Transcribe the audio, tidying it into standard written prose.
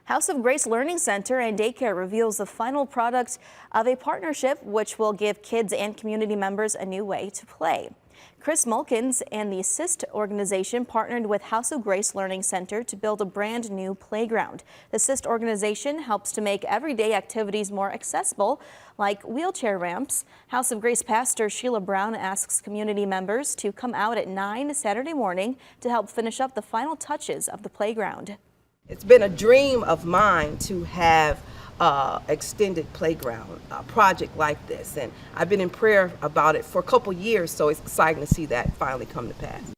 House of Grace Learning Center and Daycare reveals the final product of a partnership which will give kids and community members a new way to play. Chris Mulkins and the Assist organization partnered with House of Grace Learning Center to build a brand new playground. The Assist organization helps to make everyday activities more accessible, like wheelchair ramps. House of Grace pastor Sheila Brown asks community members to come out at 9 Saturday morning to help finish up the final touches of the playground. It's been a dream of mine to have extended playground project like this, and I've been in prayer about it for a couple years, so it's exciting to see that finally come to pass.